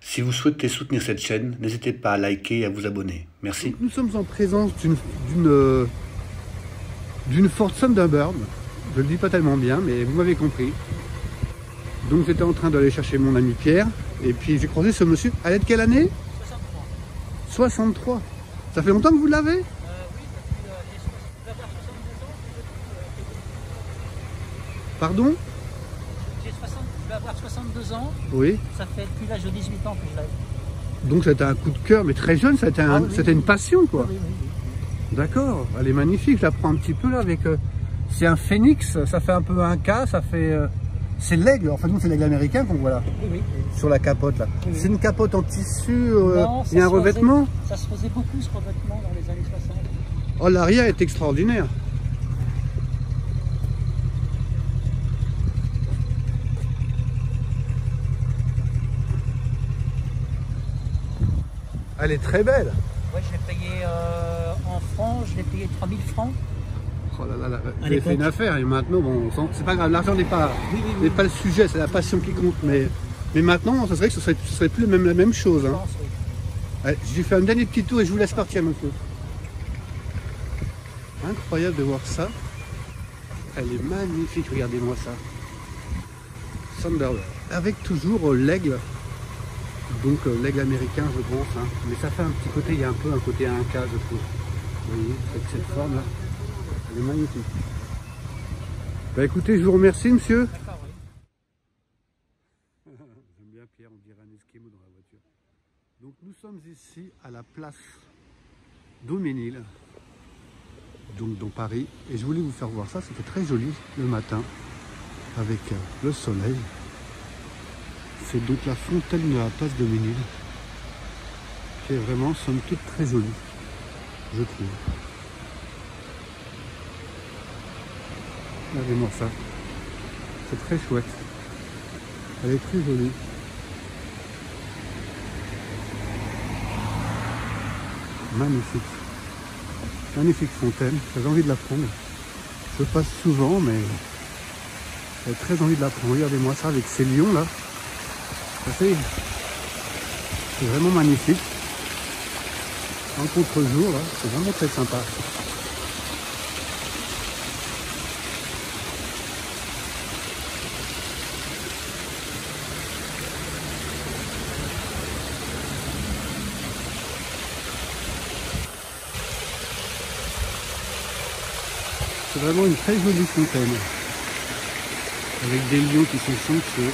Si vous souhaitez soutenir cette chaîne, n'hésitez pas à liker et à vous abonner. Merci. Donc, nous sommes en présence d'une Ford Thunderbird. Je le dis pas tellement bien, mais vous m'avez compris. Donc j'étais en train d'aller chercher mon ami Pierre, et puis j'ai croisé ce monsieur. Elle est de quelle année? 63. 63. Ça fait longtemps que vous l'avez? Oui, depuis avoir 62 ans. Pardon? Je vais avoir 62 ans. Oui. Ça fait depuis l'âge de 18 ans que je l'ai. Donc c'était un coup de cœur, mais très jeune, c'était une passion, quoi. Oui, oui, oui. D'accord, elle est magnifique, je la prends un petit peu là avec... c'est un phénix, ça fait un peu un K, ça fait... c'est l'aigle, enfin nous c'est l'aigle américain qu'on voit là, Oui, oui, oui. sur la capote là. Oui, oui. C'est une capote en tissu, Non, il y a un revêtement. Ça se faisait beaucoup ce revêtement dans les années 60. Oh, l'arrière est extraordinaire. Elle est très belle. Oui, je l'ai payé en francs, je l'ai payé 3000 francs. Oh là là, là. À Vous avez fait l'époque. une affaire et maintenant, bon, c'est pas grave, l'argent n'est pas, n'est pas le sujet, c'est la passion qui compte. Mais maintenant, ça serait que ce serait plus la même chose. Je Hein. pense, oui. Allez, j'ai fait un dernier petit tour et je vous laisse partir, monsieur. Incroyable de voir ça. Elle est magnifique, regardez-moi ça. Thunderbird. Avec toujours l'aigle. Donc l'aigle américain, je pense. Hein. Mais ça fait un petit côté, il y a un peu un côté Inca, je trouve. Vous voyez, avec cette forme-là. Elle est magnifique. Bah écoutez, je vous remercie, monsieur. D'accord, oui. J'aime bien Pierre, on dirait un esquimau dans la voiture. Donc nous sommes ici à la place Daumesnil, donc dans Paris. Et je voulais vous faire voir ça, c'était très joli le matin, avec le soleil. C'est donc la fontaine de la place Daumesnil, qui est vraiment, somme toute, très jolie, je trouve. Regardez-moi ça, c'est très chouette, elle est très jolie. Magnifique, magnifique fontaine, j'ai envie de la prendre. Je passe souvent, mais j'ai très envie de la prendre. Regardez-moi ça avec ces lions là. C'est vraiment magnifique. En contre-jour là, c'est vraiment très sympa. C'est vraiment une très jolie fontaine, avec des lions qui sont somptueux.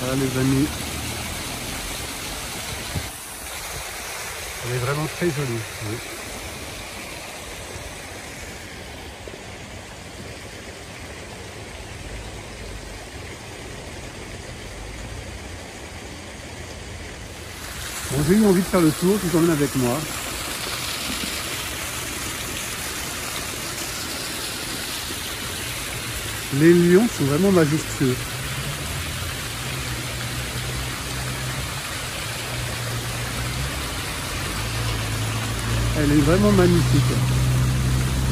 Voilà les amis. Elle est vraiment très jolie. Oui. Bon, j'ai eu envie de faire le tour, je vous emmène avec moi. Les lions sont vraiment majestueux. Elle est vraiment magnifique.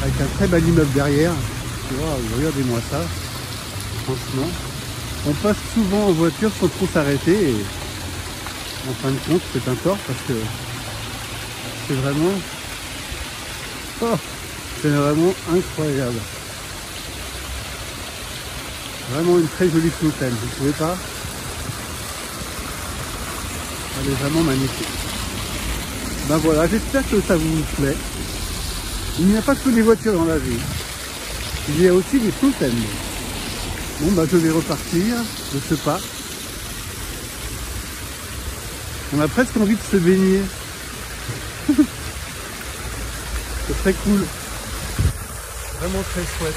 Avec un très bel immeuble derrière. Wow, regardez-moi ça. Franchement. On passe souvent en voiture sans trop s'arrêter. Et en fin de compte, c'est un tort parce que c'est vraiment... Oh, c'est vraiment incroyable. Vraiment une très jolie fontaine, vous ne trouvez pas? Elle est vraiment magnifique. Ben voilà, j'espère que ça vous plaît. Il n'y a pas que des voitures dans la vie. Il y a aussi des fontaines. Bon bah je vais repartir de ce pas. On a presque envie de se baigner. C'est très cool. Vraiment très chouette.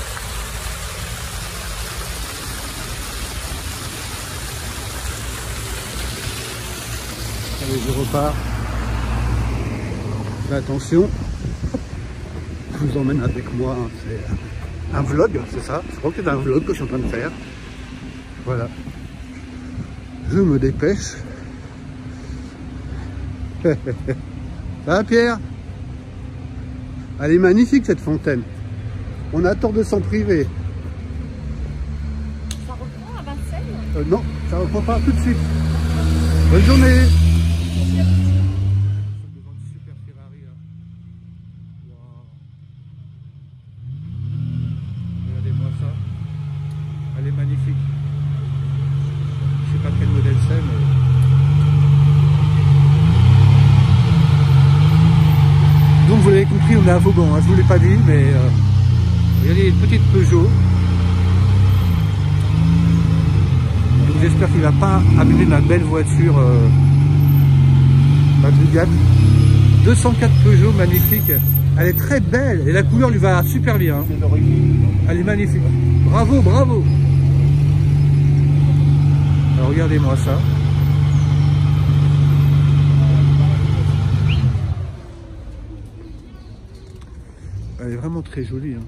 Allez, je repars. Mais attention, je vous emmène avec moi. C'est un vlog, c'est ça. Je crois que c'est un vlog que je suis en train de faire. Voilà. Je me dépêche. Ah Pierre, elle est magnifique cette fontaine. On a tort de s'en priver. Ça reprend à Vincennes? Non, ça reprend pas tout de suite. Bonne journée. Regardez-moi ça. Elle est magnifique. Je sais pas quel modèle c'est, mais... Donc vous l'avez compris, on est à Vauban, hein. Je vous l'ai pas dit, mais regardez, une petite Peugeot. Donc j'espère qu'il va pas abîmer ma belle voiture, ma Brigade. 204 Peugeot, magnifique. Elle est très belle et la couleur lui va super bien. Hein. Elle est magnifique. Bravo, bravo. Alors regardez-moi ça. Elle est vraiment très jolie. Hein.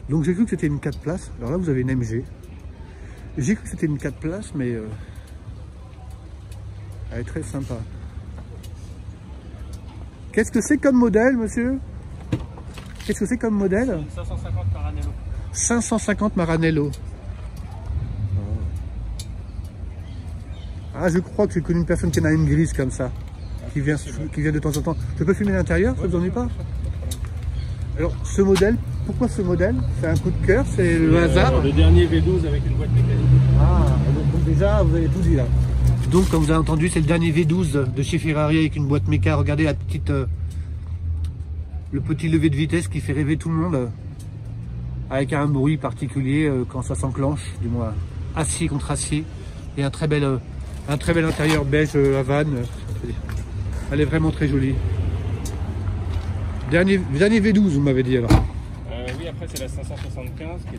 Donc j'ai cru que c'était une 4 places. Alors là vous avez une MG. J'ai cru que c'était une 4 places, mais elle est très sympa. Qu'est-ce que c'est comme modèle, monsieur? Qu'est-ce que c'est comme modèle? 550 Maranello. 550 Maranello. Ah, je crois que j'ai connu une personne qui en a une grise comme ça, qui vient de temps en temps. Je peux filmer l'intérieur, ça vous ennuie pas? Alors, ce modèle, pourquoi ce modèle? C'est un coup de cœur, c'est le hasard? Le dernier V12 avec une boîte mécanique. Ah, donc déjà, vous avez tout dit là. Donc, comme vous avez entendu, c'est le dernier V12 de chez Ferrari avec une boîte méca. Regardez la petite, le petit lever de vitesse qui fait rêver tout le monde, avec un bruit particulier quand ça s'enclenche, du moins acier contre acier, et un très bel intérieur beige Havane. Elle est vraiment très jolie. Dernier V12, vous m'avez dit alors. Oui, après c'est la 575 qui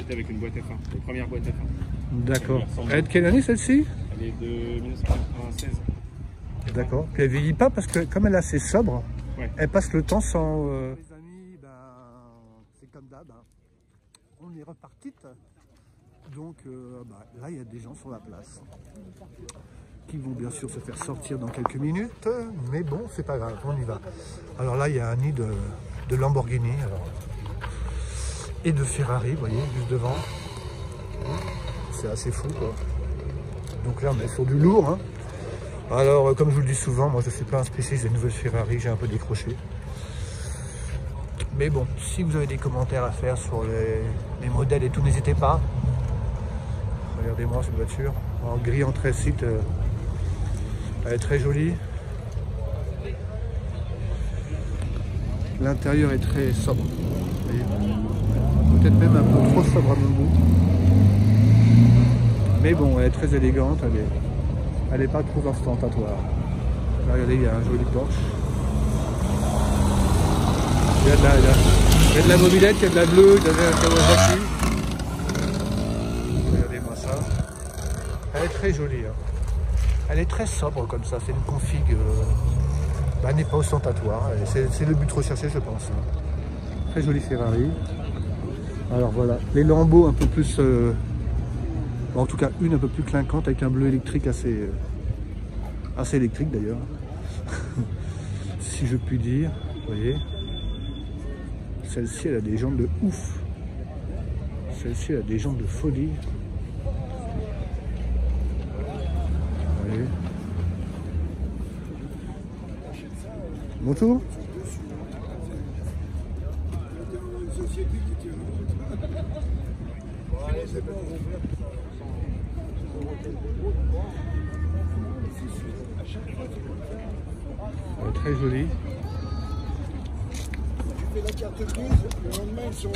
était avec une boîte F1, la première boîte F1. D'accord. Elle est de quelle année celle-ci? Elle est de 1996. D'accord. Puis elle vieillit pas parce que comme elle est assez sobre, ouais. Elle passe le temps sans... Les amis, ben, c'est comme d'hab. Hein. On est reparti. Donc là, il y a des gens sur la place qui vont bien sûr se faire sortir dans quelques minutes. Mais bon, c'est pas grave, on y va. Alors là, il y a un nid de Lamborghini et de Ferrari, vous voyez, juste devant. C'est assez fou, quoi. Donc là, on est sur du lourd. Hein. Alors, comme je vous le dis souvent, moi, je ne suis pas un spécialiste des nouvelles Ferrari, j'ai un peu décroché. Mais bon, si vous avez des commentaires à faire sur les modèles et tout, n'hésitez pas. Regardez-moi cette voiture, en gris en 13 sites, elle est très jolie. L'intérieur est très sobre. Peut-être même un peu trop sobre à mon goût. Mais bon, elle est très élégante, elle n'est pas trop ostentatoire. Là, regardez, il y a un joli Porsche. Il y a de la mobilette, il y a de la bleue, il y a de la Kawasaki. Regardez-moi ça. Elle est très jolie. Hein. Elle est très sobre comme ça. C'est une config. Elle n'est pas ostentatoire. C'est le but recherché, je pense. Hein. Très jolie Ferrari. Alors voilà, les lambeaux un peu plus. En tout cas, une un peu plus clinquante avec un bleu électrique assez électrique d'ailleurs. Si je puis dire. Vous voyez. Celle-ci, elle a des jambes de ouf. Celle-ci, elle a des jambes de folie. Vous voyez. Mon tour. Elle est très jolie. La carte grise, le lendemain ils sont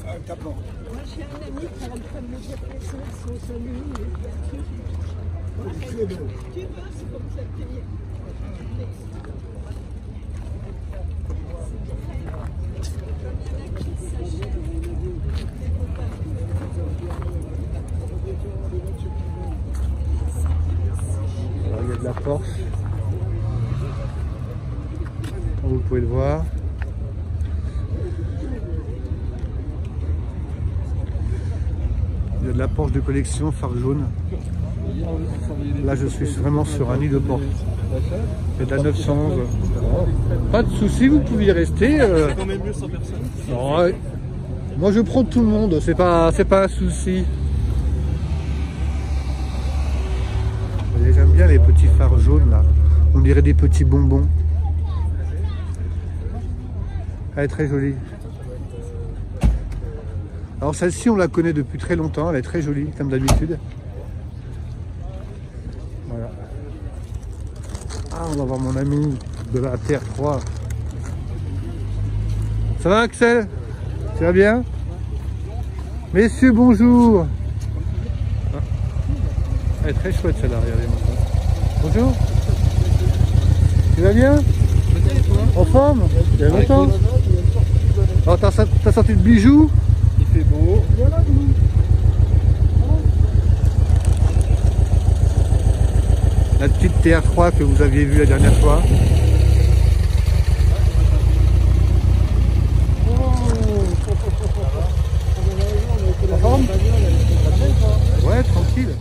à Caplan. Moi j'ai un ami qui est en train de me dire que son salut. Très beau. Tu vois, c'est comme ça que tu dis. Alors, il y a de la Porsche. Comme vous pouvez le voir. Il y a de La Porsche de collection, phare jaune. Là, je suis vraiment sur un nid de Porsche. C'est la 911. Pas de souci, vous pouvez y rester. C'est quand même mieux sans personne. Ouais. Moi, je prends tout le monde, c'est pas un souci. J'aime bien les petits phares jaunes là. On dirait des petits bonbons. Elle est très jolie. Alors celle-ci, on la connaît depuis très longtemps. Elle est très jolie, comme d'habitude. Voilà. Ah, on va voir mon ami de la TR3. Ça va, Axel? Tu vas bien? Messieurs, bonjour. Ah. Elle est très chouette celle-là, regardez-moi ça. Bonjour. Tu vas bien? En forme? Il y a longtemps? Alors t'as sorti le bijou? Il fait beau. La petite TR3 que vous aviez vue la dernière fois. En forme? Ouais, tranquille.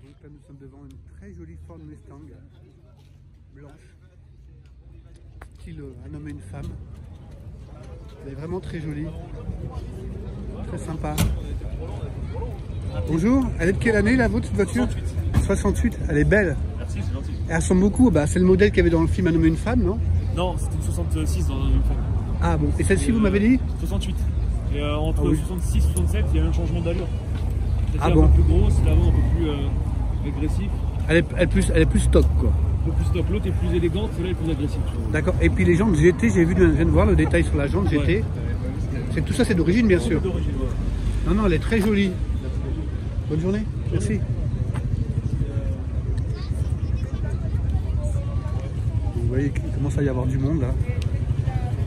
Donc là, nous sommes devant une très jolie Ford Mustang blanche, style un homme et une femme. Elle est vraiment très jolie, très sympa. Bonjour, elle est de quelle année la votre voiture? 68, elle est belle. Merci, c'est gentil. Elle ressemble beaucoup, bah, c'est le modèle qu'il y avait dans le film Un homme et une femme, non? Non, c'était une 66 dans une femme. Ah bon, et celle-ci vous m'avez dit? 68. Et entre Ah oui. 66 et 67, il y a eu un changement d'allure. Ah Un bon? peu plus grosse, l'avant un peu plus agressif. Elle est plus stock quoi. Un peu plus top. L'autre est plus élégante, celle-là est plus agressive. D'accord, et puis les jantes GT, j'ai vu, je viens de voir le détail sur la jante GT. Ouais. Tout ça c'est d'origine bien sûr. D'origine, ouais. Non, non, elle est très jolie. Bonne journée, merci. Vous voyez qu'il commence à y avoir du monde là.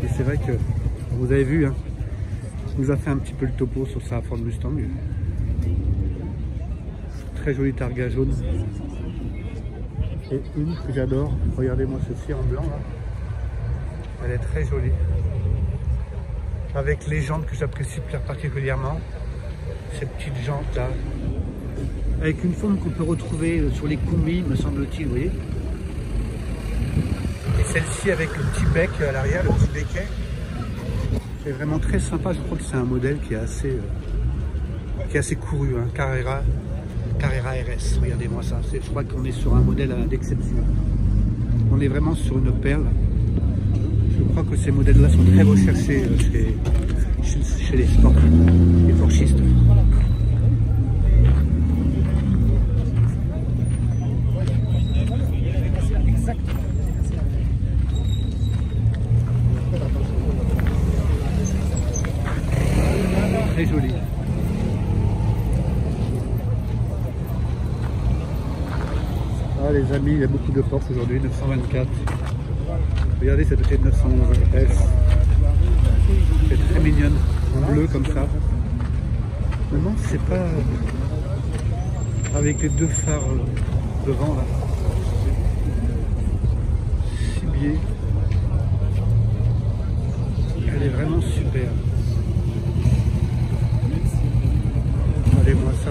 Et c'est vrai que, vous avez vu, hein, il nous a fait un petit peu le topo sur sa Ford Mustang. Très jolie targa jaune. Et une que j'adore, regardez-moi ceci en blanc là. Elle est très jolie. Avec les jantes que j'apprécie particulièrement. Ces petites jantes là. Avec une forme qu'on peut retrouver sur les combis, me semble-t-il, vous voyez. Et celle-ci avec le petit bec à l'arrière, le petit becquet. C'est vraiment très sympa, je crois que c'est un modèle qui est assez couru, hein. Carrera RS, regardez-moi ça, je crois qu'on est sur un modèle d'exception. On est vraiment sur une perle. Je crois que ces modèles-là sont très recherchés chez les les Porschistes. Très joli. Ah les amis, il y a beaucoup de Porsche aujourd'hui, 924. Regardez cette petite 911 S. C'est très mignonne, en bleu comme ça. Maintenant c'est pas avec les deux phares devant là. Cibier. Elle est vraiment super. Regardez-moi ça.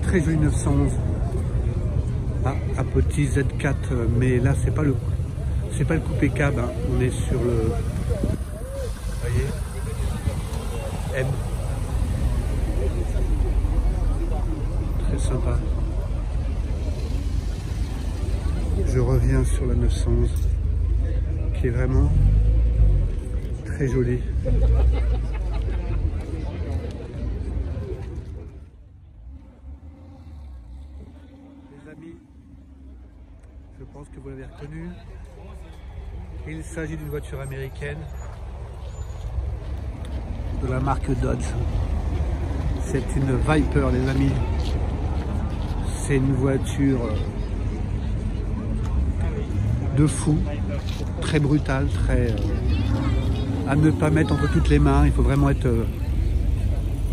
Très joli 911. Ah, un petit Z4, mais là c'est pas le coupé cab, hein. On est sur le, vous voyez, M. Très sympa. Je reviens sur la 911 qui est vraiment très jolie. Je pense que vous l'avez reconnu. Il s'agit d'une voiture américaine de la marque Dodge. C'est une Viper, les amis. C'est une voiture de fou, très brutale, très à ne pas mettre entre toutes les mains. Il faut vraiment être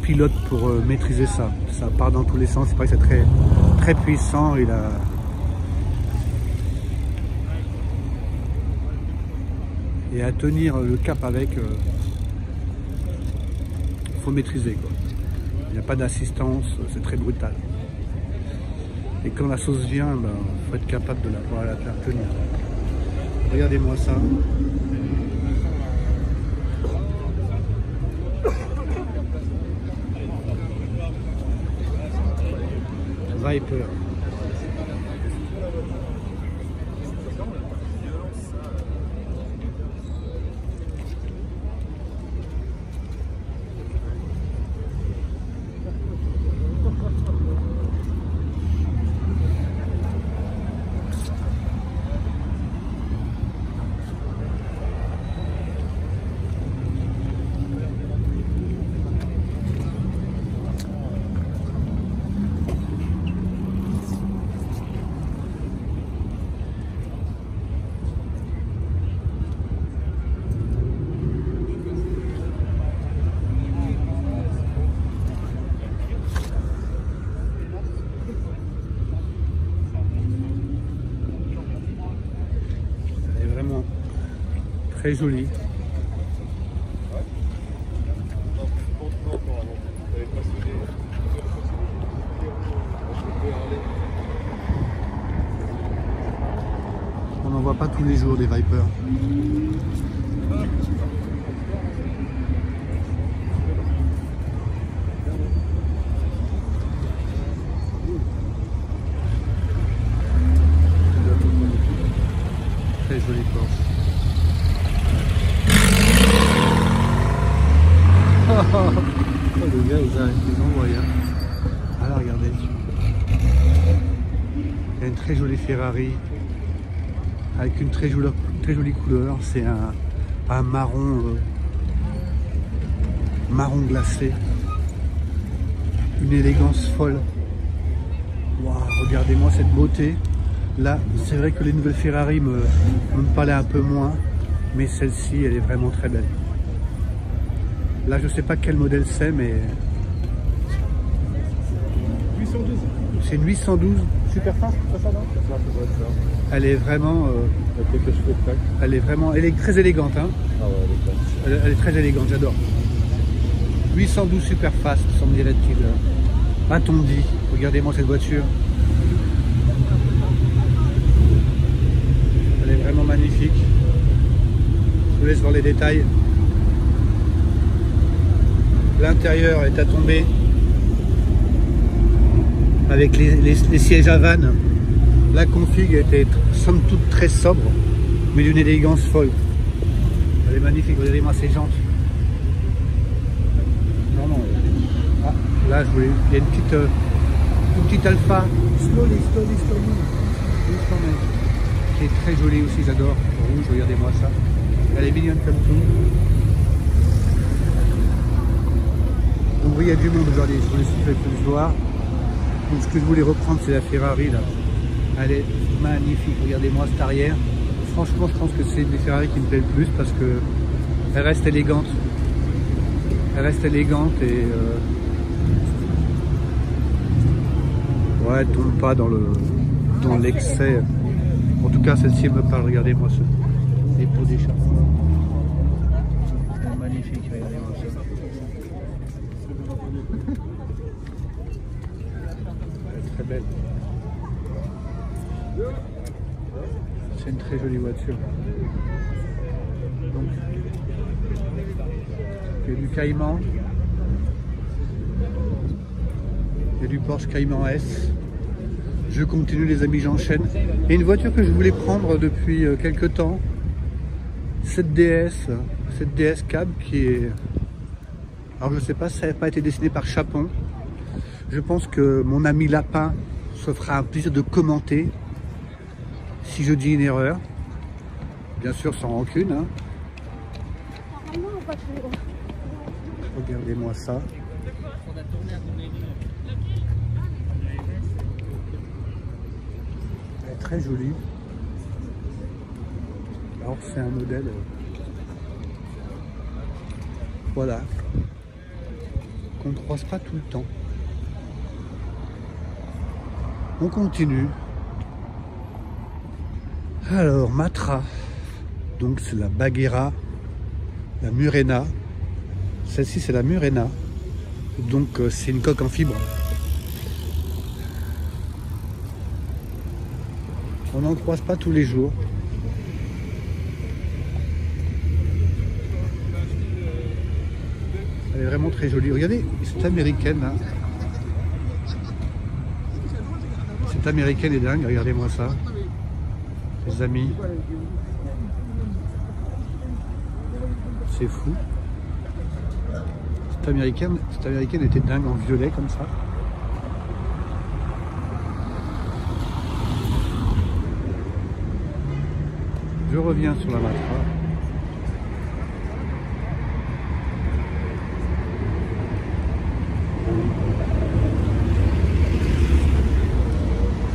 pilote pour maîtriser ça. Ça part dans tous les sens. C'est pas que c'est très, très puissant. Il a Et à tenir le cap avec, faut maîtriser quoi. Il n'y a pas d'assistance, c'est très brutal. Et quand la sauce vient, ben, faut être capable de la faire tenir. Regardez-moi ça. Viper. Très joli. On n'en voit pas tous les jours des Vipers. Très joli Porsche. Le gars, ils envoient. Alors regardez. Il y a une très jolie Ferrari avec une très jolie couleur. C'est un marron, marron glacé. Une élégance folle. Wow, regardez-moi cette beauté. Là, c'est vrai que les nouvelles Ferrari me parlaient un peu moins, mais celle-ci, elle est vraiment très belle. Là, je sais pas quel modèle c'est, mais... 812. C'est une 812 Superfast, c'est ça, non? Elle est vraiment... elle est très élégante, hein. Ah ouais, Elle est très élégante, j'adore. 812 Superfast, semblerait-il. A-t-on dit? Regardez-moi cette voiture. Elle est vraiment magnifique. Je vous laisse voir les détails. L'intérieur est à tomber avec les sièges à vannes. La config était somme toute très sobre, mais d'une élégance folle. Elle est magnifique, regardez-moi ces jantes. Non. Ah, là, il y a une petite Alpha slowly, qui est très jolie aussi, j'adore. Rouge, regardez-moi ça. Elle est mignonne comme tout. Donc oui, il y a du monde aujourd'hui, je vous laisse plus voir. Donc ce que je voulais reprendre, c'est la Ferrari là. Elle est magnifique, regardez-moi cette arrière. Franchement, je pense que c'est une des Ferrari qui me plaît le plus parce que elle reste élégante. Elle reste élégante et ouais, elle tombe pas dans l'excès. En tout cas, celle-ci me parle. Regardez-moi ça. Les pots d'échappement. Magnifique, regardez-moi ça. Très belle. C'est une très jolie voiture. Donc, il y a du Cayman. Il y a du Porsche Cayman S. Je continue les amis, j'enchaîne. Et une voiture que je voulais prendre depuis quelques temps. Cette DS cab qui est... Alors je sais pas si ça n'a pas été dessiné par Chapon. Je pense que mon ami Lapin se fera un plaisir de commenter si je dis une erreur. Bien sûr sans rancune. Hein. Regardez-moi ça. Elle est très jolie. Alors c'est un modèle... voilà. Qu'on ne croise pas tout le temps. On continue. Alors, Matra Donc c'est la Baguera, la Murena. Celle-ci c'est la Murena. Donc c'est une coque en fibre. On n'en croise pas tous les jours. Elle est vraiment très jolie. Regardez, cette américaine là. Cette américaine est dingue, regardez-moi ça. Les amis. C'est fou. Cette américaine était dingue en violet comme ça. Je reviens sur la Matra.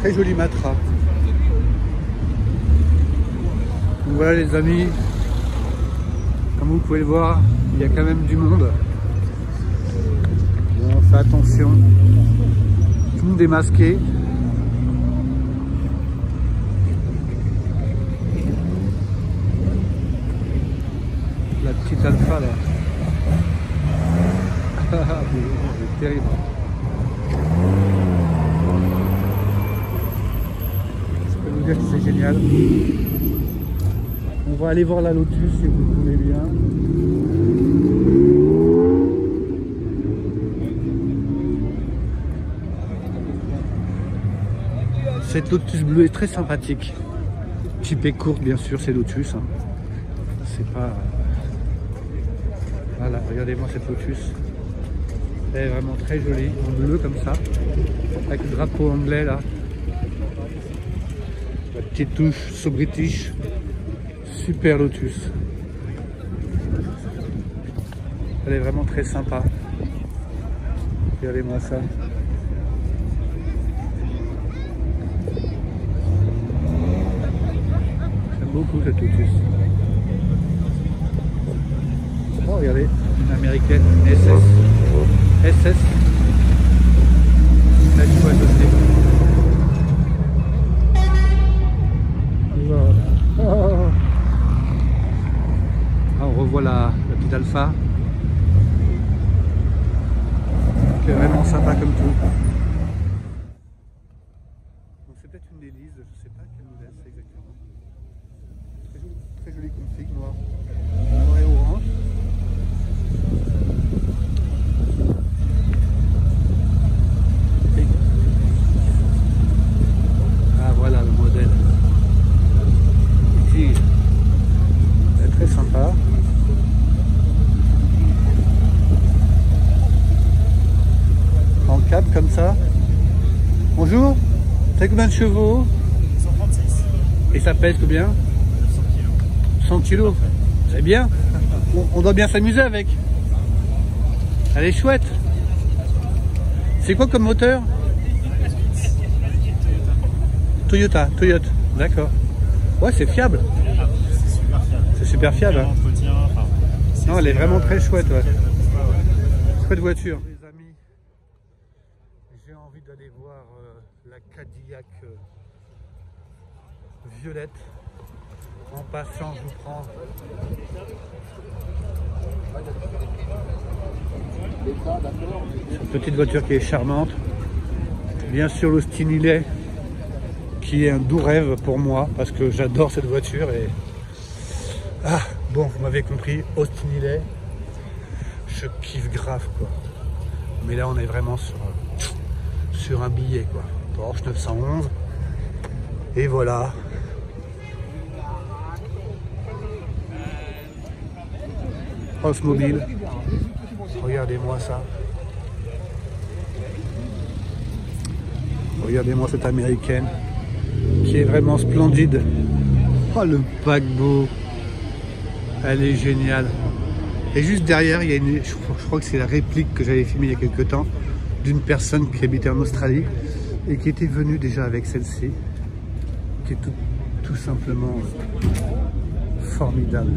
Très jolie Matra. Donc voilà les amis, comme vous pouvez le voir, il y a quand même du monde. Bon, fais attention. Tout le monde est masqué. La petite Alpha là. C'est terrible. Je peux vous dire que c'est génial. On va aller voir la Lotus si vous voulez bien. Cette Lotus bleue est très sympathique. Typée courte bien sûr, c'est Lotus. Hein. C'est pas... Voilà, regardez-moi cette Lotus. Elle est vraiment très jolie, en bleu comme ça. Avec le drapeau anglais là. La petite touche so British. Super Lotus. Elle est vraiment très sympa. Regardez-moi ça. J'aime beaucoup cette Lotus. Oh, regardez, une américaine, une SS. SS. La chouette aussi. Oh. Ah, on revoit la petite Alpha. Qui est vraiment sympa comme tout. Donc c'est peut-être une Élise, je ne sais pas quelle modèle c'est exactement. Très jolie config, noir et orange. Ah voilà le modèle. Ici, elle est très sympa. En cap comme ça. Bonjour. T'as combien de chevaux? 136. Et ça pèse combien? 100 kilos. C'est bien. On doit bien s'amuser avec. Elle est chouette. C'est quoi comme moteur? Toyota. D'accord. Ouais, c'est fiable. C'est super fiable. Hein. Non, elle est vraiment très chouette. Ouais. Chouette voiture. Les amis, j'ai envie d'aller voir la Cadillac violette. En passant, je vous prends cette petite voiture qui est charmante. Bien sûr, l'Austin Hillet, qui est un doux rêve pour moi, parce que j'adore cette voiture. Et ah, bon, vous m'avez compris, Austin Hillet, je kiffe grave, quoi. Mais là, on est vraiment sur un billet, quoi. Porsche 911. Et voilà. Mobile. Regardez-moi ça. Regardez-moi cette américaine qui est vraiment splendide. Oh le paquebot. Elle est géniale. Et juste derrière, il y a une, je crois que c'est la réplique que j'avais filmée il y a quelques temps d'une personne qui habitait en Australie et qui était venue déjà avec celle-ci, qui est tout simplement formidable.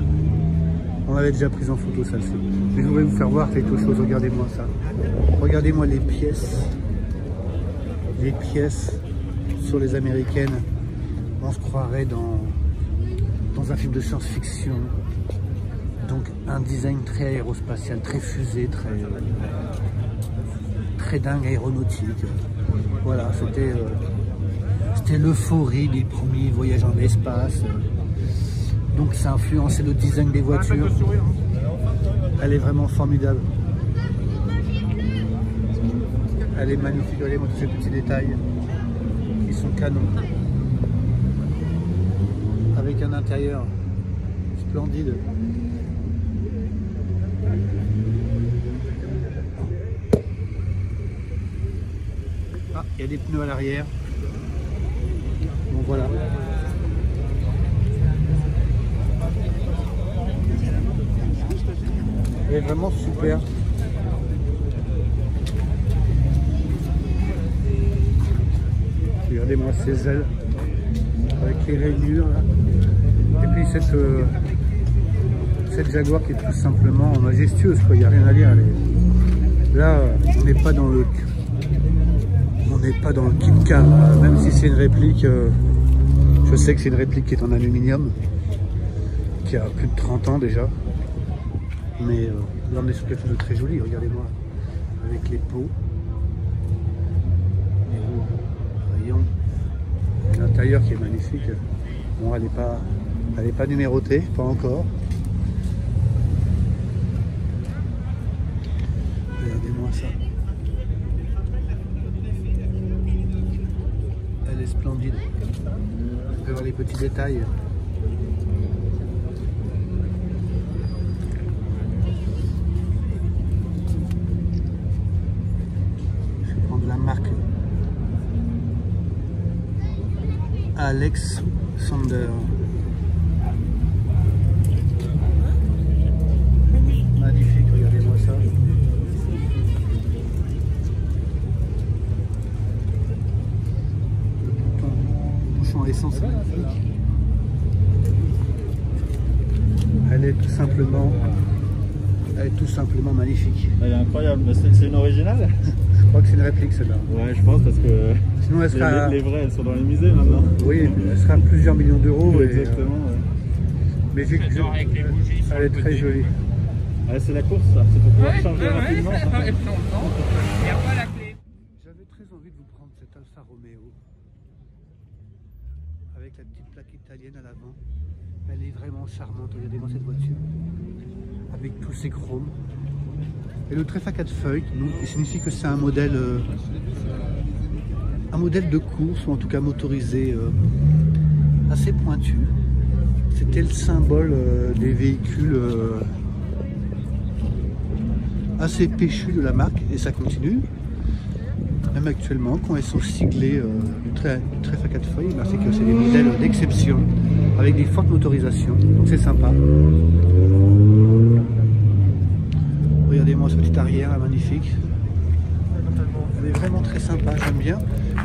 On avait déjà pris en photo celle-ci. Mais je voudrais vous faire voir quelque chose. Regardez-moi ça. Regardez-moi les pièces. Les pièces sur les américaines. On se croirait dans dans un film de science-fiction. Donc un design très aérospatial, très fusé, très dingue aéronautique. Voilà, c'était l'euphorie des premiers voyages en espace. Donc ça a influencé le design des voitures. Elle est vraiment formidable. Elle est magnifique, regardez-moi tous ces petits détails qui sont canons. Avec un intérieur splendide. Ah, il y a des pneus à l'arrière. Bon voilà. Elle est vraiment super. Regardez-moi ces ailes avec les rainures là. Et puis cette Jaguar qui est tout simplement majestueuse, quoi. Il n'y a rien à dire. Là, on n'est pas dans le Kit Kat, même si c'est une réplique. Je sais que c'est une réplique qui est en aluminium, qui a plus de 30 ans déjà. Mais là on est sur quelque chose de très joli, regardez-moi, avec les pots, les roues, rayons, l'intérieur qui est magnifique. Bon, elle n'est pas numérotée, pas encore. Regardez-moi ça. Elle est splendide. Vous pouvez voir les petits détails. Marque Alexander. Magnifique, regardez-moi ça. Le bouchon à essence magnifique. Elle est tout simplement magnifique. Elle est incroyable, mais c'est une originale? Je crois que c'est une réplique celle-là. Ouais, je pense parce que sinon, elle sera... les vraies, elles sont dans les musées maintenant. Oui, elle sera à plusieurs millions d'euros. Exactement. Ouais. Mais vu que elle est très jolie. Ah, c'est la course, ça. C'est pour pouvoir changer rapidement. Il n'y a pas la clé. J'avais très envie de vous prendre cette Alfa Romeo avec la petite plaque italienne à l'avant. Elle est vraiment charmante. Regardez-moi cette voiture avec tous ces chromes. Et le trèfle à 4 feuilles, il signifie que c'est un modèle de course, ou en tout cas motorisé, assez pointu. C'était le symbole des véhicules assez péchus de la marque, et ça continue. Même actuellement, quand elles sont siglées du trèfle à 4 feuilles, c'est que c'est des modèles d'exception, avec des fortes motorisations, donc c'est sympa. Regardez-moi ce petit arrière, magnifique. Elle est vraiment très sympa, j'aime bien.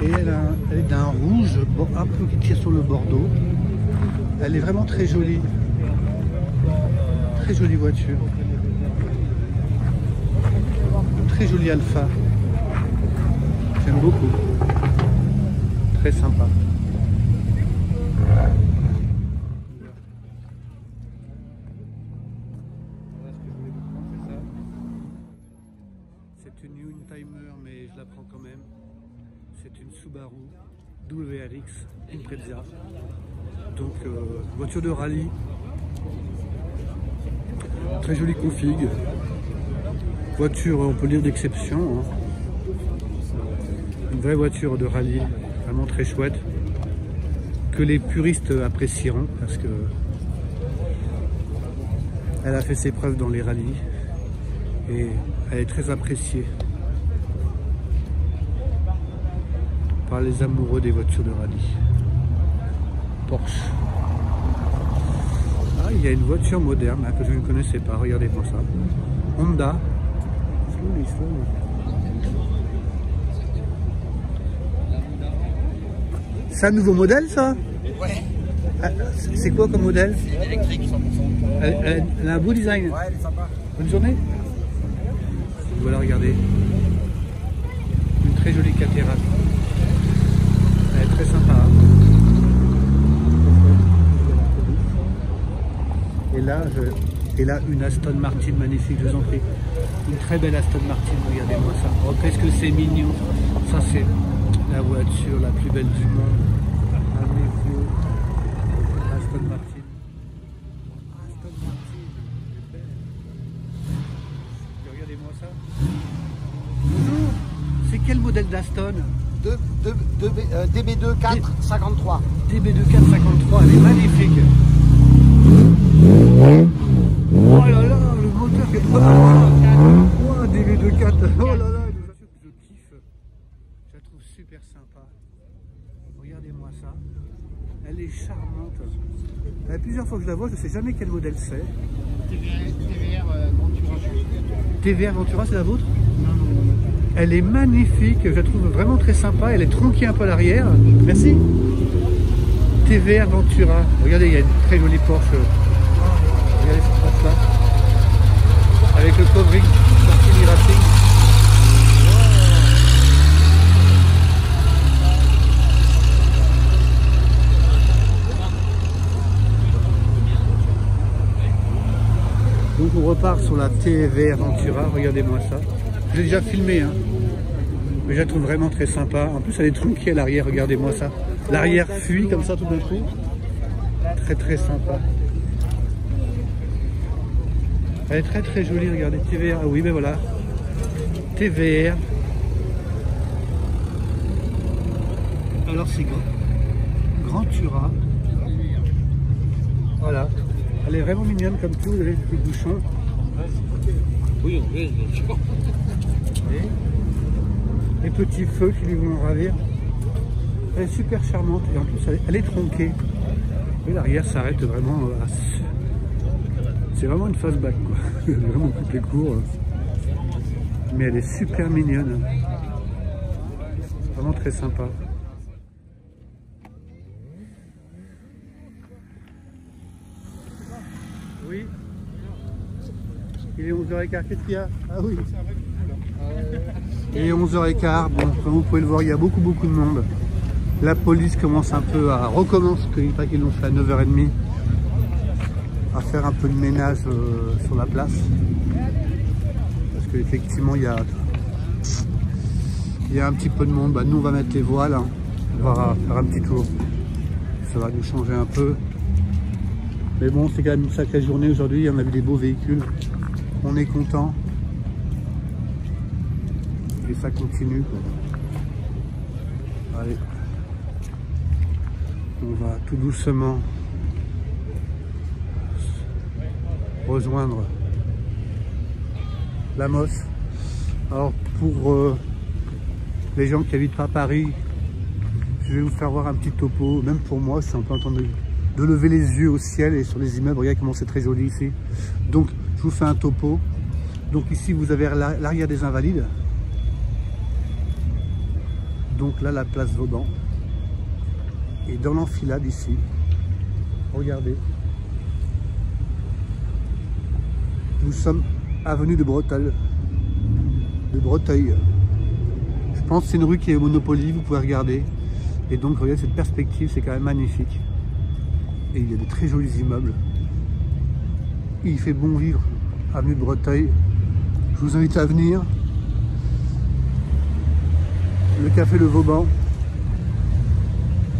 Et elle est d'un rouge un peu qui tire sur le bordeaux. Elle est vraiment très jolie. Très jolie voiture. Très jolie Alpha. J'aime beaucoup. Très sympa. C'est une Youngtimer, mais je la prends quand même. C'est une Subaru WRX Impreza. Donc voiture de rallye. Très jolie config. Voiture, on peut dire d'exception. Hein. Une vraie voiture de rallye, vraiment très chouette. Que les puristes apprécieront parce que elle a fait ses preuves dans les rallyes. Et elle est très appréciée par les amoureux des voitures de rallye. Porsche. Ah, il y a une voiture moderne là, que je ne connaissais pas, regardez-moi ça. Honda. C'est un nouveau modèle ça? Ouais. Ah, c'est quoi comme modèle? C'est électrique 100%. Elle a un beau design. Ouais, elle est sympa. Bonne journée. Voilà, regardez. Une très jolie Caterham. Elle est très sympa. Hein. là, et là, une Aston Martin magnifique, je vous en prie. Une très belle Aston Martin, regardez-moi ça. Oh, qu'est-ce que c'est mignon. Ça, c'est la voiture la plus belle du monde. Un vieux Aston Martin. Aston Martin, elle est belle. Et regardez-moi ça. Bonjour, c'est quel modèle d'Aston? DB2 453. DB2 453, elle est magnifique. Oh là là, le moteur qui est trop oh, DB2 4. Oh là là, je kiffe. Je la trouve super sympa. Regardez-moi ça. Elle est charmante. Il y a plusieurs fois que je la vois, je ne sais jamais quel modèle c'est. TVR Ventura. TVR Ventura, c'est la vôtre? Non. Elle est magnifique, je la trouve vraiment très sympa. Elle est tronquée un peu à l'arrière. Merci. TVR Ventura. Regardez, il y a une très jolie Porsche. Regardez cette place-là. Avec le covering Martini Racing. Donc on repart sur la TVR Ventura. Regardez-moi ça. Je l'ai déjà filmé, hein. Mais je la trouve vraiment très sympa. En plus, elle est tronquée à l'arrière, regardez-moi ça. L'arrière fuit comme ça tout d'un coup. Très très sympa. Elle est très jolie, regardez. TVR, ah oui, ben voilà. TVR. Alors c'est Grand Tura. Voilà. Elle est vraiment mignonne comme tout, vous avez le bouchon. Oui, bien sûr. Les petits feux qui lui vont ravir. Elle est super charmante et en plus elle est tronquée. Et l'arrière s'arrête vraiment. C'est vraiment une fastback quoi. Elle est vraiment coupée court. Mais elle est super mignonne. Vraiment très sympa. Oui. Il est 11h15, qu'est-ce qu'il y a? Ah oui. Et 11h15, bon, comme vous pouvez le voir, il y a beaucoup de monde. La police commence un peu à recommencer, pas qu'ils l'ont fait à 9h30, à faire un peu de ménage sur la place. Parce qu'effectivement, il y a un petit peu de monde. Bah, nous, on va mettre les voiles, hein. On va faire un petit tour. Ça va nous changer un peu. Mais bon, c'est quand même une sacrée journée aujourd'hui. On a vu des beaux véhicules. On est content. Et ça continue, quoi. Allez. On va tout doucement rejoindre la Mosse. Alors pour les gens qui habitent pas à Paris, je vais vous faire voir un petit topo. Même pour moi, je suis un peu en train de lever les yeux au ciel et sur les immeubles. Regardez comment c'est très joli ici. Donc je vous fais un topo. Donc ici vous avez l'arrière des Invalides. Donc là, la place Vauban. Et dans l'enfilade ici, regardez, nous sommes avenue de Breteuil. Je pense que c'est une rue qui est au Monopoly, vous pouvez regarder. Et donc, regardez cette perspective, c'est quand même magnifique. Et il y a de très jolis immeubles. Il fait bon vivre, avenue de Breteuil. Je vous invite à venir. Le café Le Vauban.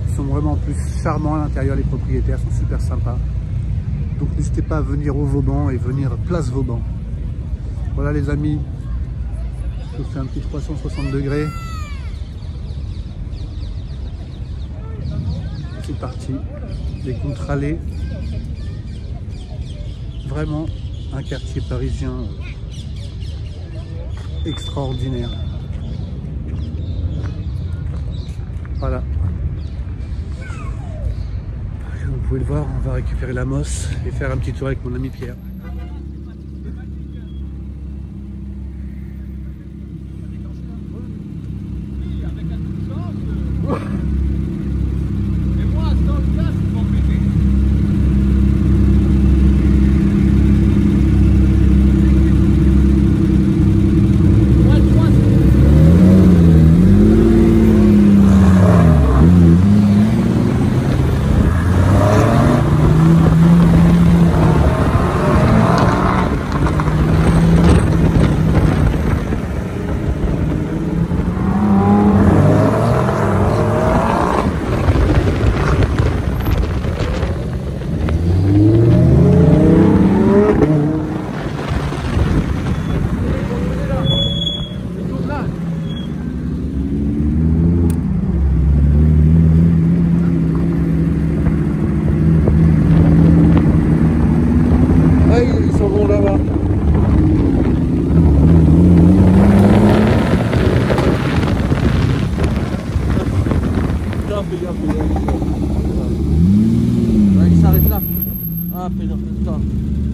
Ils sont vraiment plus charmants à l'intérieur, les propriétaires sont super sympas. Donc n'hésitez pas à venir au Vauban et venir place Vauban. Voilà les amis, je vous fais un petit 360 degrés. C'est parti, les contre-allées. Vraiment un quartier parisien extraordinaire. Voilà. Comme vous pouvez le voir, on va récupérer la Mosse et faire un petit tour avec mon ami Pierre. Ah, putain.